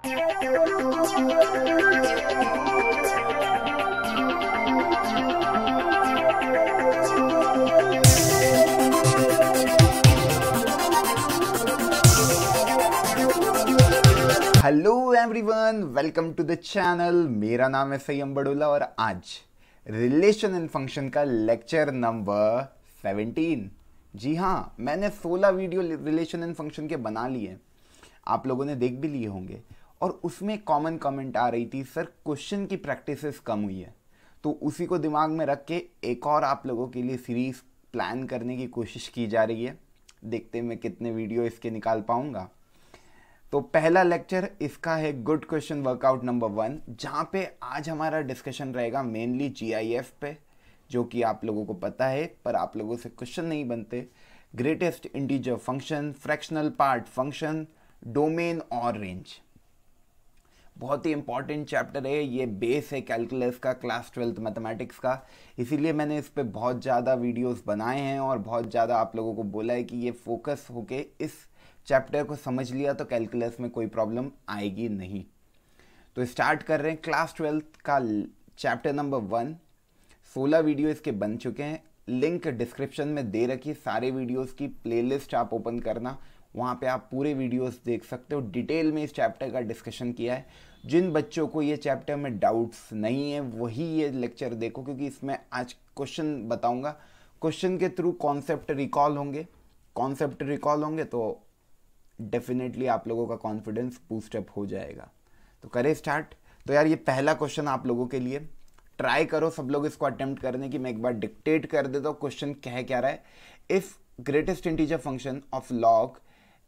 Hello everyone, welcome to the channel. मेरा नाम है सयम बड़ोला और आज रिलेशन एंड फंक्शन का लेक्चर नंबर 17। जी हाँ, मैंने 16 वीडियो रिलेशन एंड फंक्शन के बना लिए, आप लोगों ने देख भी लिए होंगे। और उसमें कॉमन कमेंट आ रही थी, सर क्वेश्चन की प्रैक्टिसेस कम हुई है। तो उसी को दिमाग में रख के एक और आप लोगों के लिए सीरीज प्लान करने की कोशिश की जा रही है। देखते हैं मैं कितने वीडियो इसके निकाल पाऊंगा। तो पहला लेक्चर इसका है गुड क्वेश्चन वर्कआउट नंबर 1, जहाँ पे आज हमारा डिस्कशन रहेगा मेनली जीआईएफ पे, जो कि आप लोगों को पता है पर आप लोगों से क्वेश्चन नहीं बनते। Greatest integer function, fractional part function, domain और रेंज। बहुत ही इंपॉर्टेंट चैप्टर है ये, बेस है कैलकुलस का, क्लास 12th मैथमेटिक्स का। इसीलिए मैंने इस पे बहुत ज़्यादा वीडियोस बनाए हैं और बहुत ज़्यादा आप लोगों को बोला है कि ये फोकस होके इस चैप्टर को समझ लिया तो कैलकुलस में कोई प्रॉब्लम आएगी नहीं। तो स्टार्ट कर रहे हैं क्लास 12th का चैप्टर नंबर 1। 16 वीडियो इसके बन चुके हैं, लिंक डिस्क्रिप्शन में दे रखी। सारे वीडियोस की प्लेलिस्ट आप ओपन करना, वहाँ पे आप पूरे वीडियोस देख सकते हो। डिटेल में इस चैप्टर का डिस्कशन किया है। जिन बच्चों को ये चैप्टर में डाउट्स नहीं है वही ये लेक्चर देखो, क्योंकि इसमें आज क्वेश्चन बताऊँगा। क्वेश्चन के थ्रू कॉन्सेप्ट रिकॉल होंगे तो डेफिनेटली आप लोगों का कॉन्फिडेंस बूस्टअप हो जाएगा। तो करें स्टार्ट। तो यार ये पहला क्वेश्चन आप लोगों के लिए, ट्राई करो सब लोग इसको अटेम्प्ट करने की। मैं एक बार डिक्टेट कर देता हूँ क्वेश्चन कह क्या रहा है। If greatest integer function of log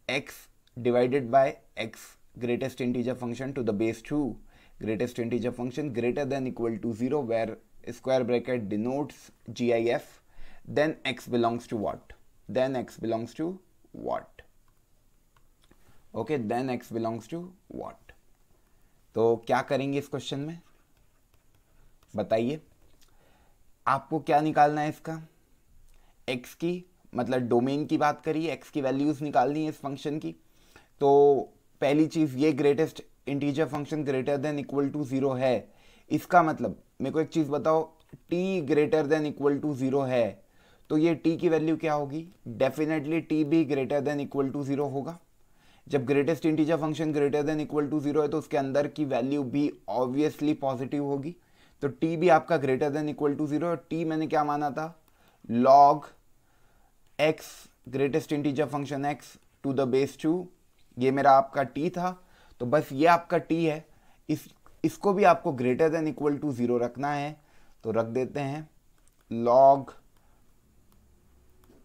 x divided by x greatest integer function to the base 2 greatest integer function greater than equal to 0 where square bracket denotes GIF, then x belongs to what? Okay, then x belongs to what? तो क्या करेंगे इस question में, बताइए। आपको क्या निकालना है इसका, x की मतलब डोमेन की बात करिए, x की वैल्यूज निकालनी है इस फंक्शन की। तो पहली चीज, ये greatest integer function greater than equal to 0 है। इसका मतलब मेरे को एक चीज बताओ, t greater than equal to 0 है तो ये t की वैल्यू क्या होगी? डेफिनेटली t भी ग्रेटर देन इक्वल टू 0 होगा। जब greatest integer function greater than equal to 0 है तो उसके अंदर की वैल्यू भी ऑब्वियसली पॉजिटिव होगी। तो t भी आपका ग्रेटर देन इक्वल टू 0 और t मैंने क्या माना था, log x greatest integer function x to the base 2, ये मेरा आपका t था। तो बस ये आपका t है, इसको भी आपको ग्रेटर देन इक्वल टू 0 रखना है। तो रख देते हैं log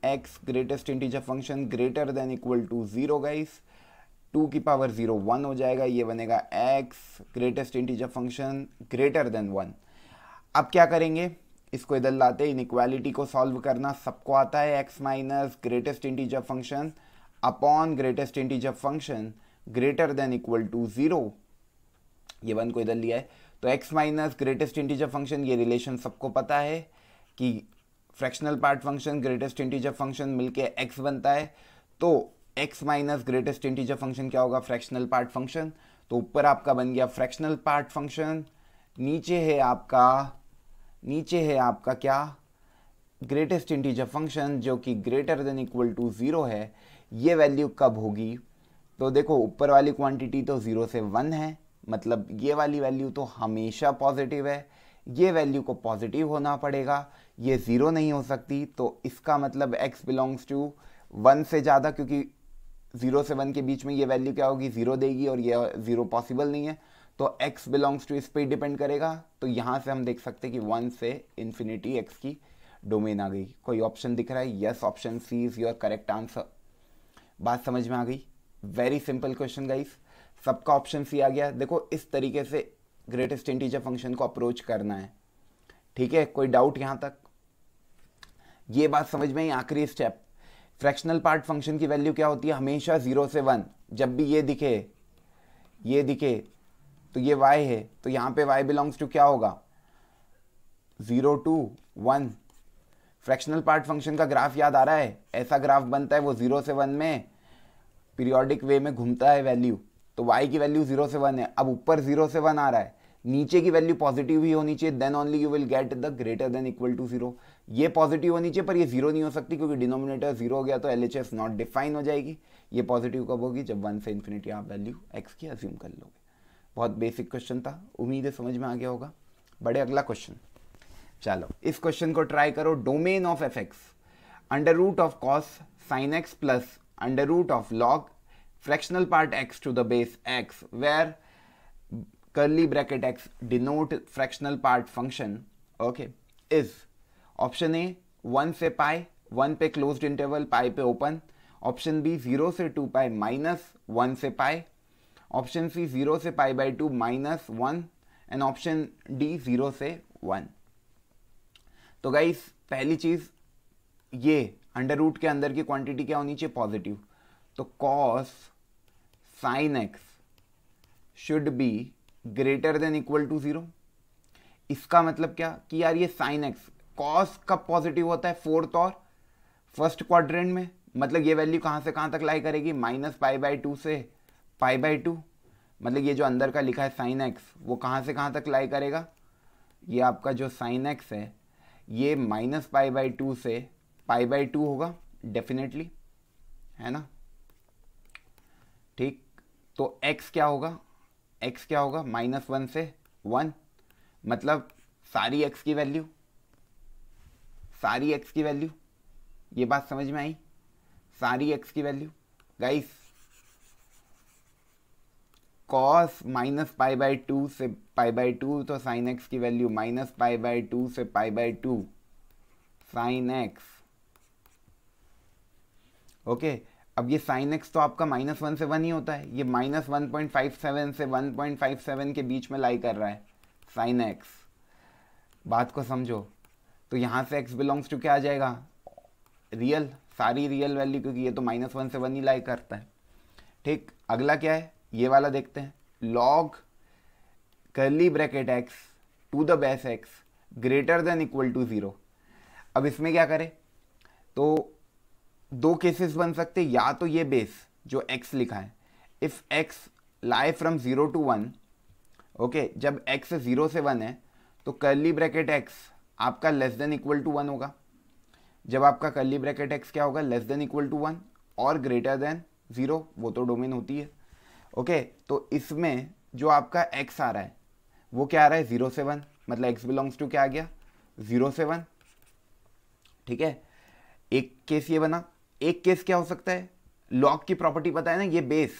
x greatest integer function greater than equal to 0 guys. 2 की पावर 0 1 हो जाएगा, ये बनेगा x greatest integer function greater than 1। अब क्या करेंगे, इसको इधर लाते हैं, इनइक्वालिटी को सॉल्व करना सबको आता है। x minus greatest integer function upon greatest integer function greater than equal to 0, ये 1 को इधर लिया है। तो x minus greatest integer function, ये रिलेशन सबको पता है कि fractional part function greatest integer function मिलके x बनता है। तो x minus greatest integer function क्या होगा, फ्रैक्शनल पार्ट फंक्शन। तो ऊपर आपका बन गया फ्रैक्शनल पार्ट फंक्शन, नीचे है आपका क्या, ग्रेटेस्ट इंटीजर फंक्शन जो कि ग्रेटर देन इक्वल टू 0 है। ये वैल्यू कब होगी, तो देखो ऊपर वाली क्वांटिटी तो 0 से 1 है, मतलब ये वाली वैल्यू तो हमेशा पॉजिटिव है। ये वैल्यू को पॉजिटिव होना पड़ेगा, ये 0 नहीं हो सकती। तो इसका मतलब x बिलोंग्स टू 1 से ज़्यादा, क्योंकि 0 से 1 के बीच में ये वैल्यू क्या होगी, 0 देगी और ये 0 पॉसिबल नहीं है। तो x बिलोंग्स टू इस पर डिपेंड करेगा। तो यहाँ से हम देख सकते हैं कि 1 से इन्फिनिटी x की डोमेन आ गई। कोई ऑप्शन दिख रहा है? Yes, option C is your correct answer. बात समझ में आ गई? वेरी सिंपल क्वेश्चन गाइस, सबका ऑप्शन सी आ गया। देखो इस तरीके से ग्रेटेस्ट इंटीजर फंक्शन को अप्रोच करना है, ठीक है। कोई डाउट यहाँ तक? ये बात समझ में आई। आखिरी स्टेप, फ्रैक्शनल पार्ट फंक्शन की वैल्यू क्या होती है, हमेशा 0 से 1। जब भी ये दिखे तो ये y है, तो यहाँ पे y बिलोंग्स टू क्या होगा, 0 to 1। फ्रैक्शनल पार्ट फंक्शन का ग्राफ याद आ रहा है? ऐसा ग्राफ बनता है, वो 0 से 1 में पीरियोडिक वे में घूमता है वैल्यू, तो y की वैल्यू 0 से 1 है। अब ऊपर 0 से 1 आ रहा है, नीचे की वैल्यू पॉजिटिव ही होनी चाहिए, then only you will get the greater than equal to 0। ये पॉजिटिव होनी चाहिए पर ये 0 नहीं हो सकती क्योंकि डिनोमिनेटर 0 हो गया तो LHS नॉट डिफाइन हो जाएगी। ये पॉजिटिव कब होगी? जब 1 से इन्फिनिटी आप वैल्यू x की अज्यूम कर लोगे। बहुत बेसिक क्वेश्चन था, उम्मीद है समझ में आ गया होगा। बड़े अगला क्वेश्चन, चलो इस क्वेश्चन को ट्राई करो। Domain of f x under root of cos sine x plus under root of log fractional part x to the base x where curly bracket x denote fractional part function, okay, is option A 1 से पाई 1 पे closed interval पाई पे open, option B 0 से 2 pi minus 1 से पाई, option C 0 से pi by 2 minus 1 and option D 0 से 1। तो guys पहली चीज, ये अंडर रूट के अंदर की क्वांटिटी क्या होनी चाहिए? पॉजिटिव। तो cos sine x should be greater than equal to 0। इसका मतलब क्या कि यार ये साइन एक्स, कॉस कब पॉजिटिव होता है? फोर्थ और फर्स्ट क्वाड्रेंट में। मतलब ये वैल्यू कहाँ से कहाँ तक लाई करेगी? माइनस पाई बाई 2 से पाई बाई 2। मतलब ये जो अंदर का लिखा है साइन एक्स वो कहाँ से कहाँ तक लाई करेगा? ये आपका जो साइन एक्स है ये माइनस पाई बाई 2 से पाई बाई 2 होगा डेफिनेटली, है ना? ठीक, तो x क्या होगा? x क्या होगा? -1 से 1। मतलब सारी x की वैल्यू, सारी x की वैल्यू, ये बात समझ में आई? सारी x की value guys, cos minus pi by 2 से पाई बाई 2 तो साइन x की वैल्यू माइनस पाई बाई 2 से pi by 2 sine x। Okay, अब ये साइन एक्स तो आपका -1 से 1 ही होता है, ये -1.57 से 1.57 के बीच में लाई कर रहा है साइन एक्स। बात को समझो, तो यहाँ से x बिलोंग्स टू क्या आ जाएगा? रियल, सारी रियल वैल्यू, क्योंकि ये तो -1 से 1 ही लाई करता है। ठीक, अगला क्या है ये वाला देखते हैं। Log curly bracket x to the base x greater than equal to 0। अब इसमें क्या करें? तो दो केसेस बन सकते, या तो ये बेस जो x लिखा है, if x lie from 0 to 1, okay, जब x 0 से 1 है तो कर्ली ब्रैकेट x आपका लेस देन इक्वल टू 1 होगा। जब आपका कर्ली ब्रैकेट x क्या होगा? लेस देन इक्वल टू 1 और ग्रेटर देन 0, वो तो डोमेन होती है। ओके, तो इसमें जो आपका x आ रहा है वो क्या आ रहा है? 0 से 1, मतलब x बिलोंग्स टू क्या आ गया? 0 से 1। ठीक है, एक केस ये बना। एक केस क्या हो सकता है? लॉग की प्रॉपर्टी पता है ना, ये बेस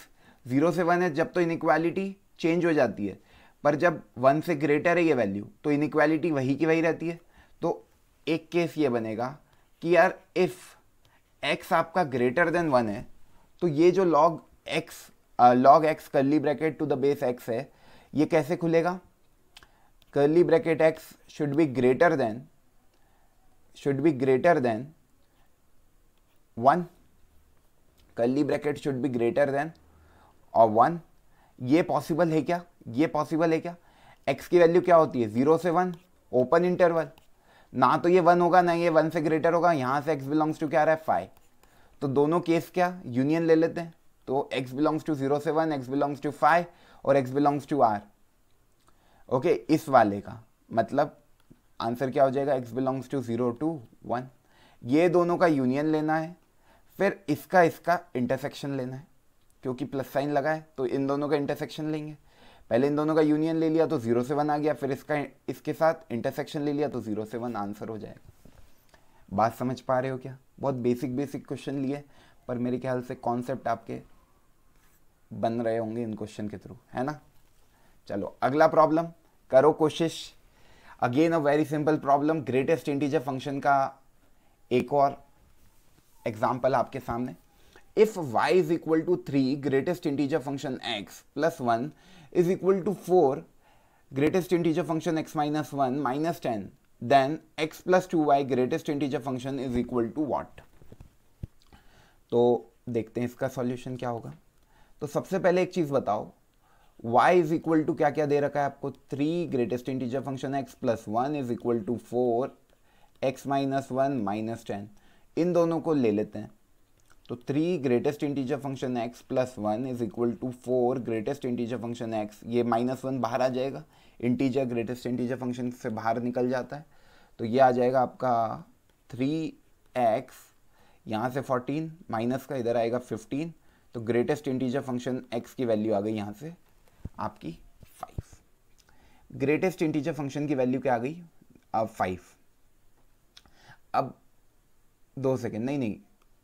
0 से 1 है जब तो इनइक्वालिटी चेंज हो जाती है, पर जब 1 से ग्रेटर है ये वैल्यू तो इनइक्वालिटी वही की वही रहती है। तो एक केस ये बनेगा कि यार इफ x आपका ग्रेटर देन 1 है तो ये जो log x curly bracket to the base x है ये कैसे खुलेगा? Curly bracket x should be greater than 1, curly bracket should be greater than और 1। ये पॉसिबल है क्या? ये पॉसिबल है क्या? x की वैल्यू क्या होती है? 0 से 1 ओपन इंटरवल, ना तो ये 1 होगा ना ये 1 से ग्रेटर होगा। यहाँ से x बिलोंग्स टू क्या आ रहा है? 5। तो दोनों केस क्या यूनियन ले लेते हैं, तो x बिलोंग्स टू 0 से 1, x बिलोंग्स टू 5 और x belongs to r। Okay, इस वाले का मतलब आंसर क्या हो जाएगा? x belongs to 0 to 1। ये दोनों का यूनियन लेना है, फिर इसका इंटरसेक्शन लेना है, क्योंकि प्लस साइन लगा है तो इन दोनों का इंटरसेक्शन लेंगे। पहले इन दोनों का यूनियन ले लिया तो 0 से 1 आ गया, फिर इसके साथ इंटरसेक्शन ले लिया तो 0 से 1 आंसर हो जाएगा। बात समझ पा रहे हो क्या? बहुत बेसिक क्वेश्चन लिए, पर मेरे ख्याल से कॉन्सेप्ट आपके बन रहे होंगे इन क्वेश्चन के थ्रू, है ना? चलो अगला प्रॉब्लम करो कोशिश। Again a very simple problem, greatest integer function का एक और एग्जाम्पल आपके सामने। If y is equal to 3, greatest integer function x plus 1 is equal to 4, greatest integer function x minus 1 minus 10, then x plus 2y greatest integer function is equal to what? तो देखते हैं इसका solution क्या होगा। तो सबसे पहले एक चीज बताओ, y इज इक्वल टू क्या क्या दे रखा है आपको? 3, greatest integer function x plus 1 is equal to 4, x minus 1 minus 10। इन दोनों को ले लेते हैं। तो 3 greatest integer function x plus 1 is equal to 4 greatest integer function x, ये -1 बाहर आ जाएगा, इंटीजर ग्रेटेस्ट इंटीजर फंक्शन से बाहर निकल जाता है, तो ये आ जाएगा आपका 3x, यहाँ से 14 माइनस का इधर आएगा 15, तो ग्रेटेस्ट इंटीजर फंक्शन x की वैल्यू आ गई यहाँ से आपकी 5। ग्रेटेस्ट इंटीजर फंक्शन की वैल्यू क्या आ गई अब 5। अब 2 सेकेंड, नहीं,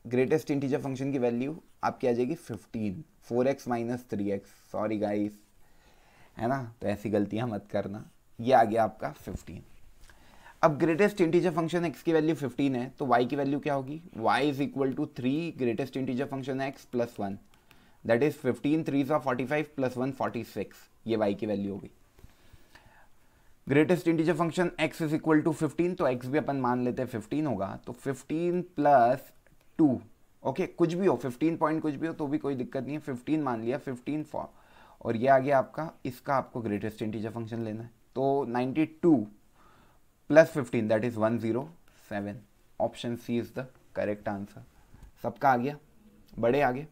ग्रेटेस्ट इंटीजर फंक्शन की वैल्यू आपकी आ जाएगी 15, 4x minus 3x, sorry guys, है ना, तो ऐसी गलतियां मत करना, ये आ गया आपका 15। अब ग्रेटेस्ट इंटीजर फंक्शन x की वैल्यू 15 है, तो y की वैल्यू क्या होगी, y is equal to 3 greatest integer function x plus 1, that is 15 3 45 plus 1 46, ये y की वैल्यू होगी। Greatest integer function x is equal to 15, तो x भी अपन मान लेते हैं 15 होगा, तो 15 प्लस 2, ओके, कुछ भी हो 15 पॉइंट कुछ भी हो तो भी कोई दिक्कत नहीं है, 15 मान लिया, 15 फॉर, और ये आ गया आपका, इसका आपको ग्रेटेस्ट इंटीजर फंक्शन लेना है, तो 92 plus 15 that is 107, option C is the correct answer. सबका आ गया, बड़े आगे।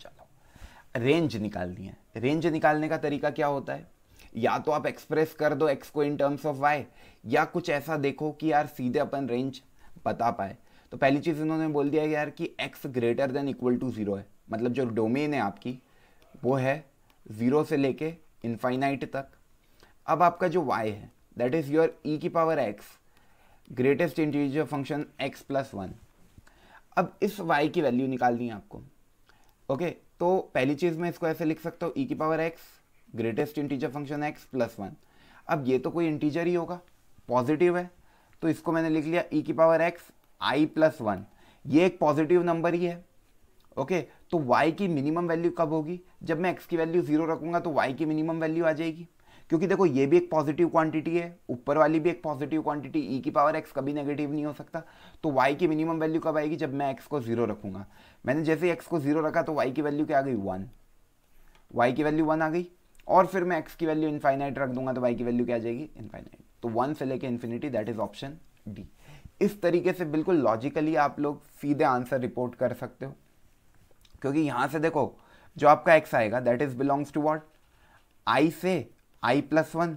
चलो रेंज निकालनी है। रेंज निकालने का तरीका क्या होता है, या तो आप एक्सप्रेस कर दो x को इन टर्म्स ऑफ y, या कुछ ऐसा देखो कि यार सीधे अपन रेंज बता पाए। तो पहली चीज इन्होंने बोल दिया यार कि x greater than equal to 0 है, मतलब जो डोमेन है आपकी वो है 0 से लेके इनफाइनाइट तक। अब आपका जो y है दैट इज योर e की power x greatest integer function x plus 1। अब इस y की वैल्यू निकालनी है आपको, ओके, तो पहली चीज मैं इसको ऐसे लिख सकता हूँ, e की power x greatest integer function x plus 1। अब ये तो कोई इंटीजर ही होगा, पॉजिटिव है, तो इसको मैंने लिख लिया e की पावर x i प्लस 1, ये एक पॉजिटिव नंबर ही है, ओके। तो y की मिनिमम वैल्यू कब होगी, जब मैं x की वैल्यू 0 रखूंगा तो y की मिनिमम वैल्यू आ जाएगी, क्योंकि देखो ये भी एक पॉजिटिव क्वांटिटी है, ऊपर वाली भी एक पॉजिटिव क्वांटिटी, e की पावर x कभी नेगेटिव नहीं हो सकता, तो y की मिनिमम वैल्यू कब आएगी, जब मैं x को 0 रखूंगा। मैंने जैसे x को 0 रखा तो y की वैल्यू क्या आ गई 1, y की वैल्यू 1 आ गई, और फिर मैं x की वैल्यू इनफाइनाइट रख दूंगा तो y की वैल्यू क्या आ जाएगी इनफाइनाइट, तो 1 से लेके infinity, that is option D. इस तरीके से बिल्कुल लॉजिकली आप लोग सीधे आंसर रिपोर्ट कर सकते हो, क्योंकि यहां से देखो जो आपका x आएगा that is belongs to what, i से i प्लस 1,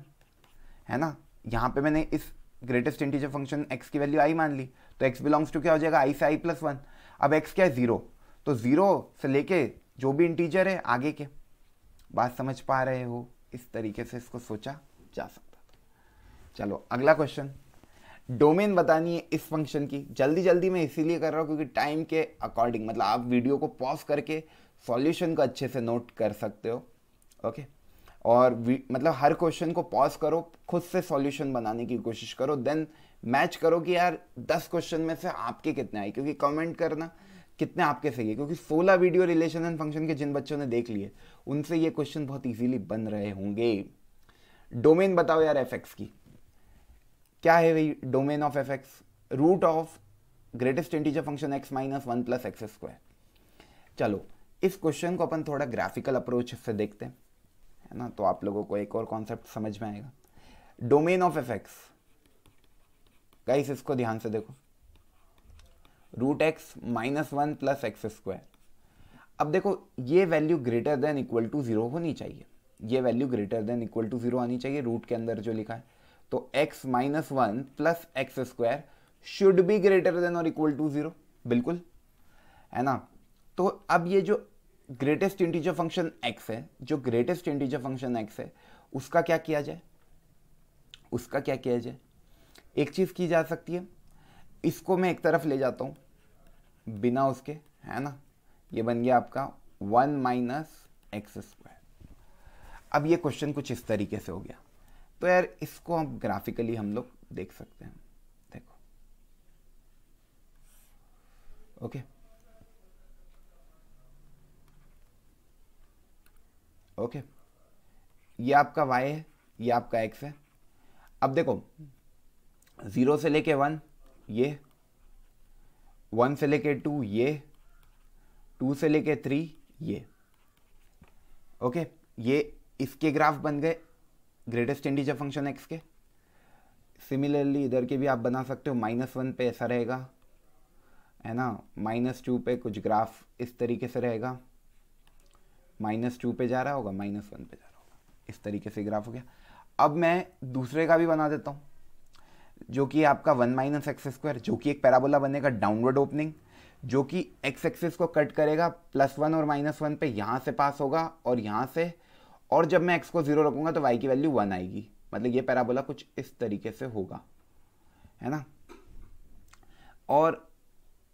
है ना, यहाँ पे मैंने इस ग्रेटेस्ट इंटीजर फंक्शन x की वैल्यू i मान ली, तो x बिलोंग्स टू क्या हो जाएगा, i से i प्लस 1। अब x क्या है 0, तो 0 से लेके जो भी इंटीजर है आगे के, बात समझ पा रहे हो, इस तरीके से इसको सोचा जा सकता था। चलो अगला क्वेश्चन, डोमेन बतानी है इस फंक्शन की। जल्दी जल्दी मैं इसीलिए कर रहा हूँ क्योंकि टाइम के अकॉर्डिंग, मतलब आप वीडियो को पॉज करके सॉल्यूशन को अच्छे से नोट कर सकते हो, ओके। और मतलब हर क्वेश्चन को पॉज करो, खुद से सॉल्यूशन बनाने की कोशिश करो, देन मैच करो कि यार 10 क्वेश्चन में से आपके कितने आए, क्योंकि कमेंट करना कितने आपके सही है, क्योंकि 16 वीडियो रिलेशन एंड फंक्शन के जिन बच्चों ने देख लिए उनसे ये क्वेश्चन बहुत इजीली बन रहे होंगे। डोमेन बताओ यार एफ एक्स की, क्या है भाई domain of f x, root of greatest integer function x minus 1 plus x square. चलो इस क्वेश्चन को अपन थोड़ा ग्राफिकल अप्रोच से देखते हैं, है ना, तो आप लोगों को एक और कॉन्सेप्ट समझ में आएगा। Domain of f x guys, इसको ध्यान से देखो, root x minus 1 plus x square. अब देखो ये value greater than equal to 0 होनी चाहिए, ये value greater than equal to 0 आनी चाहिए रूट के अंदर जो लिखा है, तो x minus 1 plus x square should be greater than और इक्वल टू 0, बिल्कुल, है ना। तो अब ये जो ग्रेटेस्ट इंटीजर फंक्शन x है, जो ग्रेटेस्ट इंटीजर फंक्शन x है, उसका क्या किया जाए, उसका क्या किया जाए, एक चीज की जा सकती है, इसको मैं एक तरफ ले जाता हूं बिना उसके, है ना, ये बन गया आपका 1 माइनस एक्स स्क्वायर। अब ये क्वेश्चन कुछ इस तरीके से हो गया, तो यार इसको हम ग्राफिकली हम लोग देख सकते हैं, देखो, ओके, ओके, ये आपका y है, ये आपका x है। अब देखो 0 से लेके 1 ये, 1 से लेके 2 ये, 2 से लेके 3 ये, ओके, ये इसके ग्राफ बन गए ग्रेटेस्ट इंटीजर फंक्शन x के। सिमिलरली इधर के भी आप बना सकते हो, -1 पे ऐसा रहेगा, है ना। -2 पे कुछ ग्राफ इस तरीके से रहेगा, -2 पे जा रहा होगा, -1 पे जा रहा होगा, इस तरीके से ग्राफ हो गया। अब मैं दूसरे का भी बना देता हूँ, जो कि आपका 1 - x², जो कि एक पैराबोला बनेगा डाउनवर्ड ओपनिंग, जो कि x एक्सिस को कट करेगा +1 और -1 पे, यहाँ से पास होगा और यहाँ से, और जब मैं x को 0 रखूँगा तो y की वैल्यू 1 आएगी। मतलब ये पैराबोला कुछ इस तरीके से होगा, है ना। और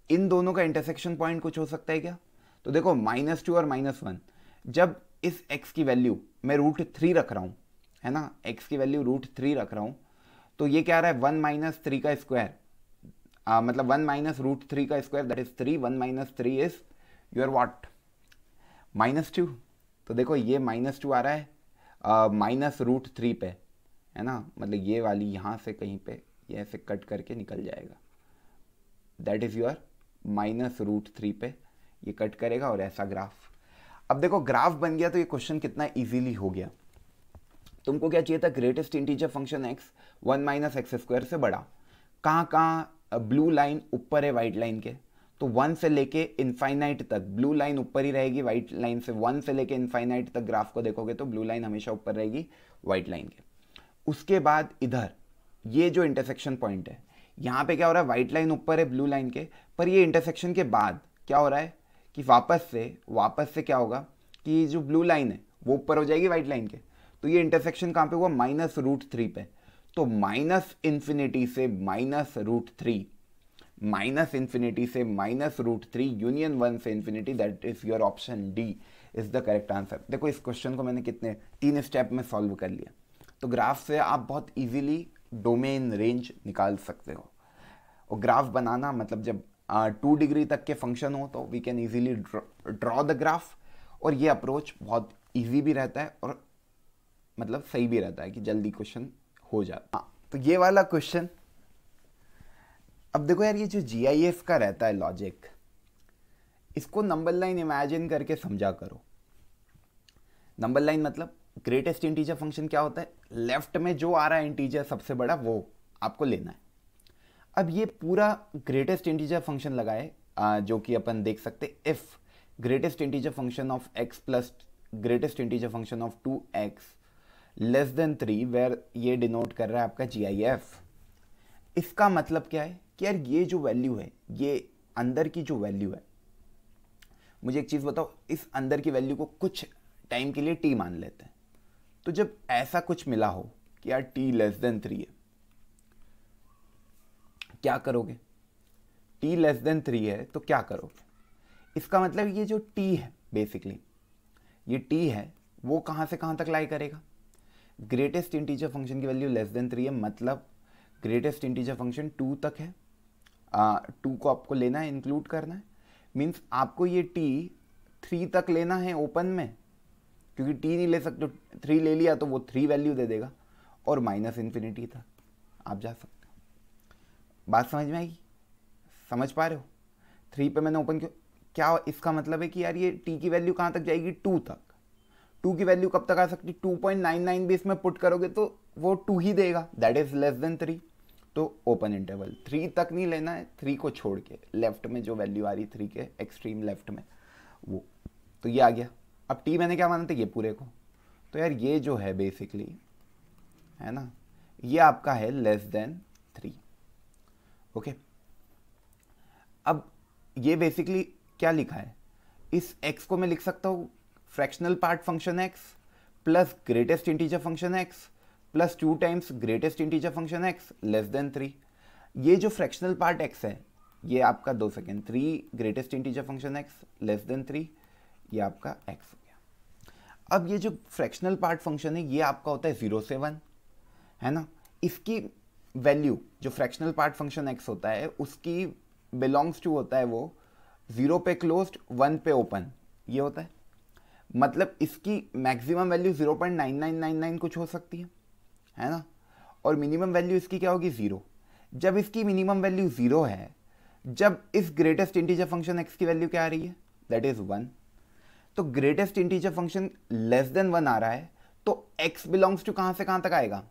इन दोनों का इंटरसेक्शन पॉइंट कुछ हो सकता है क्या? तो देखो -2 और -1, जब इस x की वैल्यू मैं √3 रख रहा हूँ, है ना, x की वैल्यू √3 रख रहा हूँ, तो ये क्या आ रहा है 1 - 3 का स्क्वायर, मतलब 1 - √3 का square, that is 3, 1 - 3 is your what, -2। तो देखो ये -2 आ रहा है -√3 पे, है ना, मतलब ये वाली यहाँ से कहीं पे ये ऐसे कट करके निकल जाएगा, दैट इज योर -√3 पे ये कट करेगा और ऐसा ग्राफ। अब देखो ग्राफ बन गया, तो ये क्वेश्चन कितना इजीली हो गया। तुमको क्या चाहिए था? Greatest integer function x 1 - x² से बड़ा। कहाँ कहाँ ब्लू लाइन ऊपर है वाइट लाइन के, तो 1 से लेके इनफाइनाइट तक ब्लू लाइन ऊपर ही रहेगी वाइट लाइन से। 1 से लेके इनफाइनाइट तक ग्राफ को देखोगे तो ब्लू लाइन हमेशा ऊपर रहेगी वाइट लाइन के। उसके बाद इधर ये जो इंटरसेक्शन पॉइंट है, यहाँ पे क्या हो रहा है, वाइट लाइन ऊपर है ब्लू लाइन के, पर ये इंटरसेक्शन के बाद क्या हो रहा है कि वापस से क्या होगा कि जो ब्लू लाइन है वो ऊपर हो जाएगी वाइट लाइन के। तो ये इंटरसेक्शन कहाँ पे हुआ? -√3 पे। तो -∞ से -√3, -∞ से -√3 यूनियन 1 से infinity, that is your option D is the correct answer. देखो इस क्वेश्चन को मैंने कितने 3 स्टेप में सॉल्व कर लिया। तो ग्राफ से आप बहुत इजीली डोमेन रेंज निकाल सकते हो। और ग्राफ बनाना मतलब जब 2 डिग्री तक के फंक्शन हो तो we can easily draw the graph. और ये अप्रोच बहुत इजी भी रहता है और मतलब सही भी रहता है कि जल्दी क्वेश्चन हो जाता। तो ये वाला क्वेश्चन, अब देखो यार, ये जो GIS का रहता है लॉजिक, इसको नंबर लाइन इमेजिन करके समझा करो। नंबर लाइन मतलब ग्रेटेस्ट इंटीजर फंक्शन क्या होता है, लेफ्ट में जो आ रहा है इंटीजर सबसे बड़ा वो आपको लेना है। अब ये पूरा ग्रेटेस्ट इंटीजर फंक्शन लगाए, जो कि अपन देख सकते, if greatest integer function of x plus greatest integer function of 2x less than 3, where ये डिनोट कर रहा है आपका GIF। इसका मतलब क्या है कि यार ये जो वैल्यू है, ये अंदर की जो वैल्यू है, मुझे एक चीज़ बताओ, इस अंदर की वैल्यू को कुछ टाइम के लिए t मान लेते हैं। तो जब ऐसा कुछ मिला हो कि यार t लेस देन 3 है, क्या करोगे? t लेस देन 3 है तो क्या करोगे? इसका मतलब ये जो t है, बेसिकली ये t है, वो कहाँ से कहाँ तक लाई करेगा? ग्रेटेस्ट इंटीजर फंक्शन की वैल्यू लेस देन 3 है, मतलब ग्रेटेस्ट इंटीजर फंक्शन 2 तक है। 2 को आपको लेना है, इंक्लूड करना है, मीन्स आपको ये t 3 तक लेना है ओपन में, क्योंकि t नहीं ले सकते, 3 ले लिया तो वो 3 वैल्यू दे देगा, और -∞ तक आप जा सकते हो। बात समझ में आएगी? समझ पा रहे हो? 3 पे मैंने ओपन किया, क्या इसका मतलब है कि यार ये t की वैल्यू कहाँ तक जाएगी? 2 तक। 2 की वैल्यू कब तक आ सकती? 2.99 भी इसमें पुट करोगे तो वो 2 ही देगा, दैट इज लेस देन 3। तो ओपन इंटरवल 3 तक नहीं लेना है, 3 को छोड़ के लेफ्ट में जो वैल्यू आ रही 3 के एक्सट्रीम लेफ्ट में वो, तो ये आ गया। अब t मैंने क्या माना था? ये पूरे को। तो यार ये जो है बेसिकली, है ना, ये आपका है लेस देन 3। ओके, अब ये बेसिकली क्या लिखा है, इस x को मैं लिख सकता हूँ fractional part function x plus greatest integer function x plus 2 times greatest integer function x less than 3। ये जो फ्रैक्शनल पार्ट x है, ये आपका 2 second 3 greatest integer function x less than 3, ये आपका x हो गया। अब ये जो फ्रैक्शनल पार्ट फंक्शन है, ये आपका होता है 0 से 1, है ना। इसकी वैल्यू जो फ्रैक्शनल पार्ट फंक्शन x होता है, उसकी बिलोंग्स टू होता है वो 0 पे क्लोज्ड 1 पे ओपन, ये होता है। मतलब इसकी मैक्सिमम वैल्यू 0.9999 कुछ हो सकती है ना, और मिनिमम वैल्यू इसकी क्या होगी? 0। जब इसकी मिनिमम वैल्यू 0 है, जब इस ग्रेटेस्ट इंटीजर फंक्शन x की वैल्यू क्या आ रही है? That is 1। तो greatest integer function less than 1 आ रहा है, तो x बिलोंग्स टू कहाँ से कहाँ तक आएगा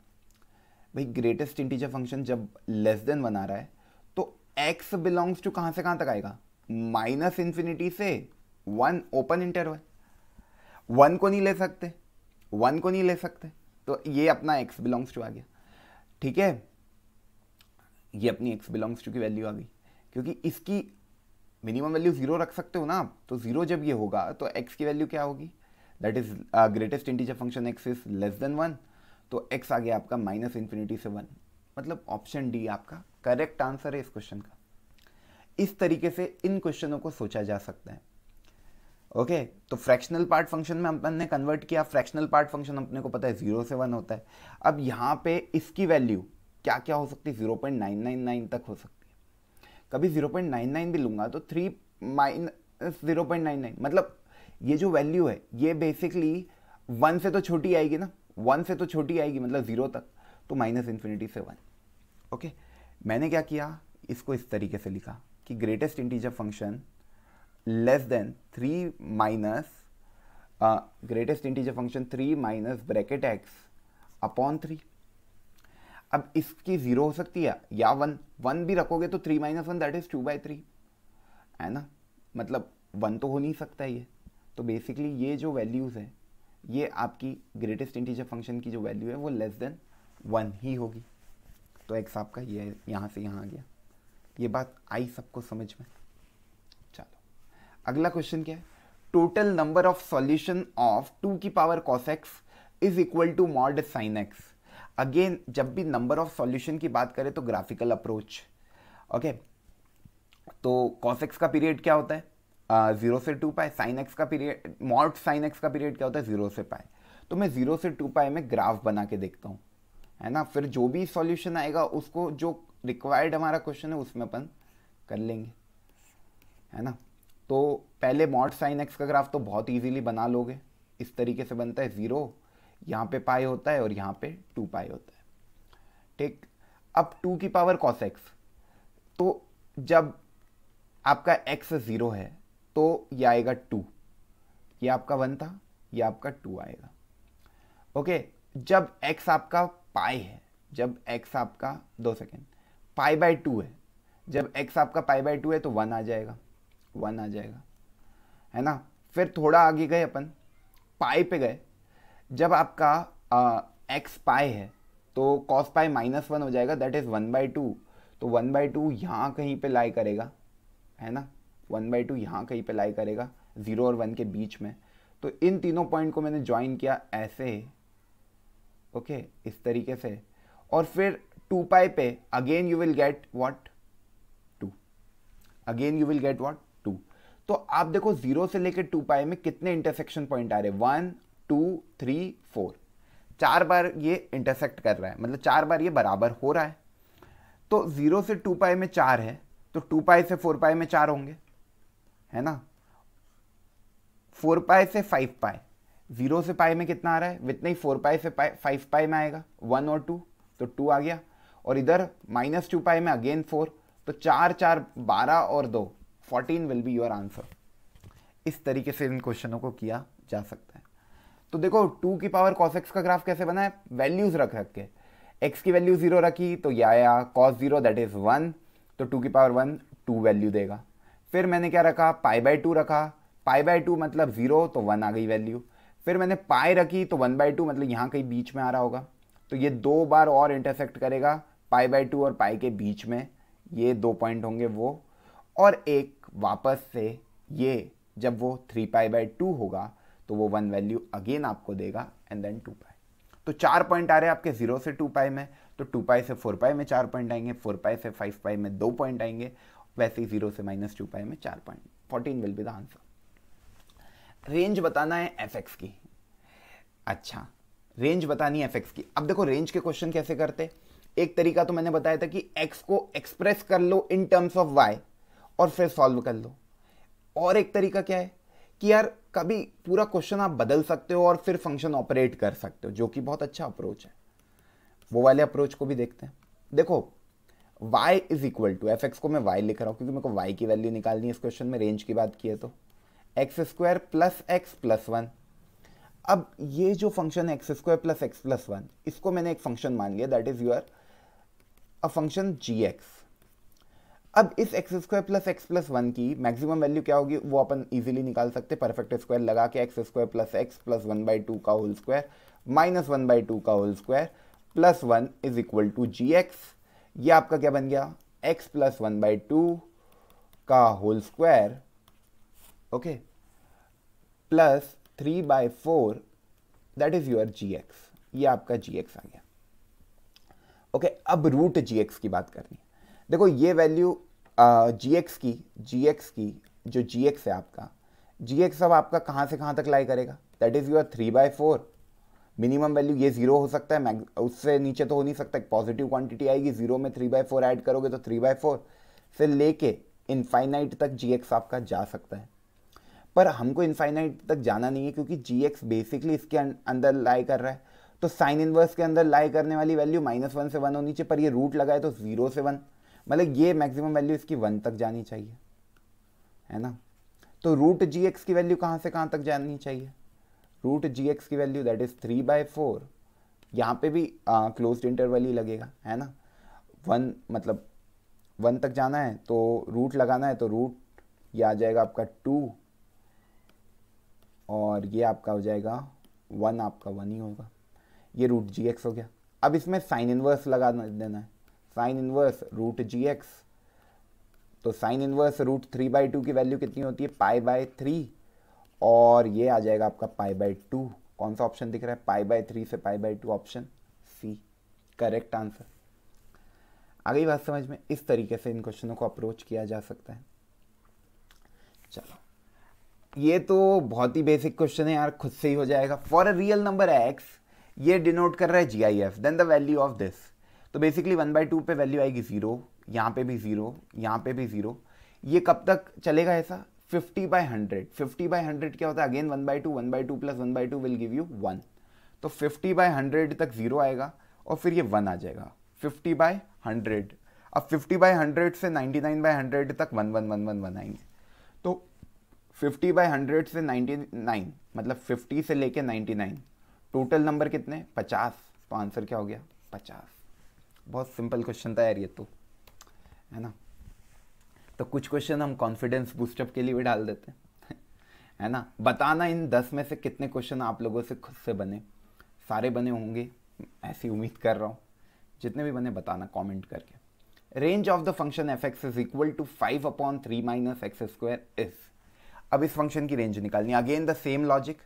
भाई? ग्रेटेस्ट इंटीजर फंक्शन जब लेस देन 1 आ रहा है तो x बिलोंग्स टू कहां से कहां तक आएगा, माइनस इन्फिनिटी से 1 ओपन इंटरवल, 1 को नहीं ले सकते, 1 को नहीं ले सकते, तो ये अपना x बिलोंग्स टू आ गया। ठीक है, ये अपनी x बिलोंग्स टू की वैल्यू आ गई, क्योंकि इसकी मिनिमम वैल्यू 0 रख सकते हो ना आप, तो 0 जब ये होगा तो x की वैल्यू क्या होगी, that is greatest integer function x is less than 1, तो x आ गया आपका माइनस इन्फिनिटी से 1, मतलब ऑप्शन डी आपका करेक्ट आंसर है इस क्वेश्चन का। इस तरीके से इन क्वेश्चनों को सोचा जा सकता है। ओके, तो फ्रैक्शनल पार्ट फंक्शन में अपन ने कन्वर्ट किया, फ्रैक्शनल पार्ट फंक्शन अपने को पता है 0 से 1 होता है। अब यहाँ पे इसकी वैल्यू क्या क्या हो सकती है, 0.999 तक हो सकती है। कभी 0.99 भी लूंगा तो 3 माइनस 0.99, मतलब ये जो वैल्यू है ये बेसिकली 1 से तो छोटी आएगी ना, 1 से तो छोटी आएगी, मतलब 0 तक, तो माइनस इन्फिनिटी से 1। ओके, मैंने क्या किया, इसको इस तरीके से लिखा कि greatest integer function less than 3 minus greatest integer function 3 minus bracket x upon 3। अब इसकी 0 हो सकती है या 1 भी रखोगे तो 3 माइनस 1 दैट इज 2/3 है ना, मतलब 1 तो हो नहीं सकता ये। तो बेसिकली ये जो वैल्यूज़ है ये आपकी ग्रेटेस्ट इंटीजर फंक्शन की जो वैल्यू है वो लेस देन 1 ही होगी। तो x आपका ये यहाँ से यहाँ आ गया। ये बात आई सबको समझ में? चलो अगला क्वेश्चन क्या है, total number of solution of 2 की power cos x is equal to mod sin x। Again जब भी नंबर ऑफ सॉल्यूशन की बात करें तो ग्राफिकल अप्रोच। ओके, तो cos x का पीरियड क्या होता है, 0 से 2 पाई, sin x का पीरियड, मॉड sin x का पीरियड क्या होता है, 0 से पाई। तो मैं 0 से 2 पाई में ग्राफ बना के देखता हूँ, है ना, फिर जो भी सॉल्यूशन आएगा उसको जो रिक्वायर्ड हमारा क्वेश्चन है उसमें अपन कर लेंगे, है ना। तो पहले मॉड साइन एक्स का ग्राफ तो बहुत इजीली बना लोगे, इस तरीके से बनता है, 0 यहाँ पे पाई होता है और यहाँ पे 2 पाई होता है। ठीक, अब 2 की पावर cos x, तो जब आपका x 0 है तो ये आएगा 2, ये आपका 1 था, ये आपका 2 आएगा। ओके, जब x आपका पाई है, जब x आपका 2 सेकेंड पाई बाय 2 है, जब x आपका पाई बाय 2 है तो 1 आ जाएगा, 1 आ जाएगा, है ना। फिर थोड़ा आगे गए अपन, पाई पे गए, जब आपका x पाई है तो cos पाई -1 हो जाएगा, दैट इज 1/2। तो 1/2 यहाँ कहीं पे लाई करेगा, है ना, 1/2 यहाँ कहीं पे लाई करेगा 0 और 1 के बीच में। तो इन तीनों पॉइंट को मैंने ज्वाइन किया ऐसे, ओके, इस तरीके से, और फिर 2 पाई पे again you will get what 2, again you will get what 2। तो आप देखो 0 से लेकर 2 पाई में कितने इंटरसेक्शन पॉइंट आ रहे हैं, 1 2 3 4, 4 बार ये इंटरसेक्ट कर रहा है, मतलब 4 बार ये बराबर हो रहा है। तो 0 से 2 पाई में 4 है, तो 2 पाई से 4 पाई में 4 होंगे, है ना, 4 पाई से 5 पाई, 0 से पाई में कितना आ रहा है, इतना ही 4 पाई से 5 पाई में आएगा, 1 और 2, तो 2 आ गया, और इधर -2 पाई में अगेन 4, तो 4 4 12 और 2 14 विल बी योर आंसर। इस तरीके से इन क्वेश्चनों को किया जा सकता है। तो देखो 2 की पावर cos x का ग्राफ कैसे बना है, वैल्यूज रख के, x की वैल्यू 0 रखी तो ये आया cos 0 दैट इज 1, तो 2 की पावर 1 2 वैल्यू देगा। फिर मैंने क्या रखा, पाई बाय 2 रखा, पाई बाय 2 मतलब 0, तो 1 आ गई वैल्यू। फिर मैंने पाई रखी तो 1/2 मतलब यहाँ कहीं बीच में आ रहा होगा, तो ये 2 बार और इंटरसेक्ट करेगा पाई बाय 2 और पाई के बीच में, ये 2 पॉइंट होंगे वो, और एक वापस से ये जब वो 3 पाई बाय 2 होगा तो वो 1 वैल्यू अगेन आपको देगा, एंड देन 2 पाई। तो 4 पॉइंट आ रहे हैं आपके 0 से 2 पाई में, तो 2 पाई से 4 पाई में 4 पॉइंट आएंगे, 4 पाई से 5 पाई में 2 पॉइंट आएंगे, वैसे ही 0 से -2 पाई में 4 point, 14 will be the answer. Range बताना है fx की। अच्छा, रेंज बतानी है fx की। अब देखो रेंज के क्वेश्चन कैसे करते, एक तरीका तो मैंने बताया था कि x को एक्सप्रेस कर लो इन टर्म्स ऑफ y और फिर सॉल्व कर लो, और एक तरीका क्या है कि यार कभी पूरा क्वेश्चन आप बदल सकते हो और फिर फंक्शन ऑपरेट कर सकते हो, जो कि बहुत अच्छा अप्रोच है। वो वाले अप्रोच को भी देखते हैं। देखो y is equal to, f x को मैं y लिख रहा हूँ क्योंकि मेरे को y की वैल्यू निकालनी है इस क्वेश्चन में, रेंज की बात की है तो x² प्लस x प्लस 1। अब ये जो फंक्शन है x² प्लस x प्लस 1, इसको मैंने एक फंक्शन मान लिया, that is your a function gx। अब इस x square plus x plus one की मैक्सिमम वैल्यू क्या होगी वो अपन इजीली निकाल सकते हैं। परफेक्ट स्क्वायर लगा के एक्स स्क्वायर प्लस 1/2 का होल स्क्वायर माइनस 1/2 का whole square plus 1 is equal to G X. ये आपका क्या बन गया, एक्स प्लस 1/2 का whole square, okay, plus 3/4 that is your G X. ये आपका जी एक्स आ गया। ओके, अब रूट जी एक्स की बात करनी है। देखो ये वैल्यू जी एक्स की जो जी एक्स है आपका, जी एक्स अब आपका कहाँ से कहाँ तक लाई करेगा, that is your 3/4। Minimum value ये जीरो हो सकता है, उससे नीचे तो हो नहीं सकता, पॉजिटिव क्वांटिटी आएगी, जीरो में 3/4 ऐड करोगे तो 3/4 से लेके इनफाइनाइट तक जी एक्स आपका जा सकता है। पर हमको इनफाइनाइट तक जाना नहीं है क्योंकि जी एक्स बेसिकली इसके अंदर लाई कर रहा है, तो साइन इनवर्स के अंदर लाई करने वाली वैल्यू -1 से 1 होनी चाहिए, पर ये रूट लगाए तो 0 से 1, मतलब ये मैक्सिमम वैल्यू इसकी 1 तक जानी चाहिए, है ना। तो रूट जी एक्स की वैल्यू कहाँ से कहाँ तक जानी चाहिए, रूट जी एक्स की वैल्यू दैट इज 3/4, यहाँ पे भी क्लोज्ड इंटरवल ही लगेगा, है ना। 1 मतलब 1 तक जाना है तो रूट लगाना है, तो रूट ये आ जाएगा आपका 2 और ये आपका हो जाएगा 1, आपका 1 ही होगा। ये रूट जी एक्स हो गया। अब इसमें साइन इनवर्स लगा देना है, साइन इनवर्स रूट जी एक्स, तो साइन इनवर्स रूट 3/2 की वैल्यू कितनी होती है, π/3, और ये आ जाएगा आपका π/2। कौन सा ऑप्शन दिख रहा है, π/3 से π/2, ऑप्शन सी करेक्ट आंसर। आ गई बात समझ में। इस तरीके से इन क्वेश्चनों को अप्रोच किया जा सकता है। चलो, ये तो बहुत ही बेसिक क्वेश्चन है यार, खुद से ही हो जाएगा। For a real number x, ये डिनोट कर रहा है G I F, then the value of this. तो बेसिकली 1/2 पे वैल्यू आएगी 0, यहाँ पे भी 0, यहाँ पे भी 0। ये कब तक चलेगा ऐसा, 50/100। 50/100 क्या होता है, again 1/2, 1/2 plus 1/2 will give you 1। तो 50/100 तक 0 आएगा और फिर ये 1 आ जाएगा 50/100। अब 50/100 से 99/100 तक 1 1 1 1 1 आएंगे। तो 50/100 से 99 मतलब 50 से लेके 99, टोटल नंबर कितने, 50। तो आंसर क्या हो गया, 50। बहुत सिंपल क्वेश्चन था यार ये तो, है ना। तो कुछ क्वेश्चन हम कॉन्फिडेंस बूस्टअप के लिए भी डाल देते हैं है ना। बताना इन 10 में से कितने क्वेश्चन आप लोगों से खुद से बने। सारे बने होंगे ऐसी उम्मीद कर रहा हूँ, जितने भी बने बताना कमेंट करके। Range of the function F X is equal to 5/3 minus X square is. अब इस फंक्शन की रेंज निकालनी, अगेन द सेम लॉजिक।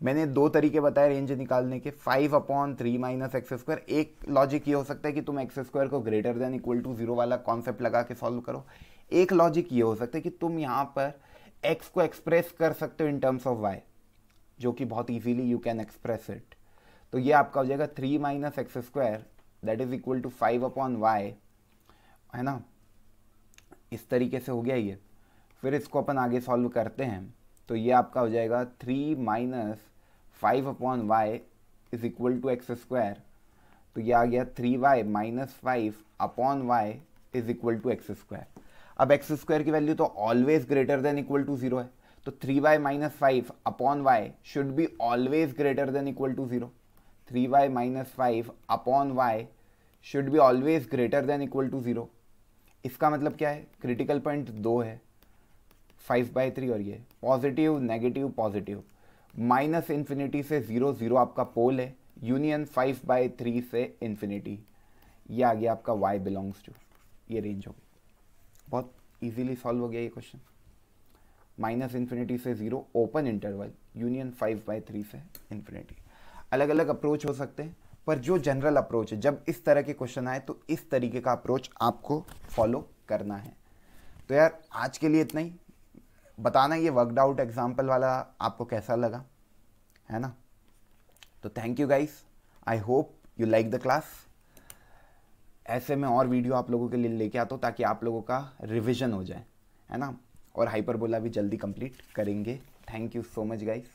मैंने 2 तरीके बताए रेंज निकालने के, 5/3 माइनस एक्स स्क्वायर। एक लॉजिक ये हो सकता है कि तुम एक्स स्क्वायर को ग्रेटर देन इक्वल टू 0 वाला कॉन्सेप्ट लगा के सॉल्व करो। एक लॉजिक ये हो सकता है कि तुम यहाँ पर एक्स को एक्सप्रेस कर सकते हो इन टर्म्स ऑफ वाई, जो कि बहुत easily you can express it. तो ये आपका हो जाएगा 3 minus X square that is equal to 5/y, है ना। इस तरीके से हो गया ये। फिर इसको अपन आगे सॉल्व करते हैं, तो ये आपका हो जाएगा 3 minus 5/y is equal to X square. तो ये आ गया 3y minus 5/y is equal to X square. अब एक्स स्क्वायर की वैल्यू तो always greater than equal to 0 है, तो 3y minus 5/y should be always greater than equal to 0। 3y minus 5/y should be always greater than equal to 0। इसका मतलब क्या है, critical point 2 है, 5/3, और ये positive negative positive, minus infinity से 0 0 आपका पोल है, यूनियन 5/3 से इन्फिनिटी। ये आ गया आपका y बिलोंग्स टू, ये रेंज हो गई। बहुत इजीली सॉल्व हो गया ये क्वेश्चन। माइनस इन्फिनिटी से 0 ओपन इंटरवल, यूनियन 5/3 से इन्फिनिटी। अलग अलग अप्रोच हो सकते हैं, पर जो जनरल अप्रोच है, जब इस तरह के क्वेश्चन आए तो इस तरीके का अप्रोच आपको फॉलो करना है। तो यार आज के लिए इतना ही। बताना ये वर्कड आउट एग्जाम्पल वाला आपको कैसा लगा, है ना। तो thank you guys, I hope you like the class. ऐसे में और वीडियो आप लोगों के लिए लेके आता हूँ ताकि आप लोगों का रिविजन हो जाए, है ना, और हाइपरबोला भी जल्दी कंप्लीट करेंगे। Thank you so much guys.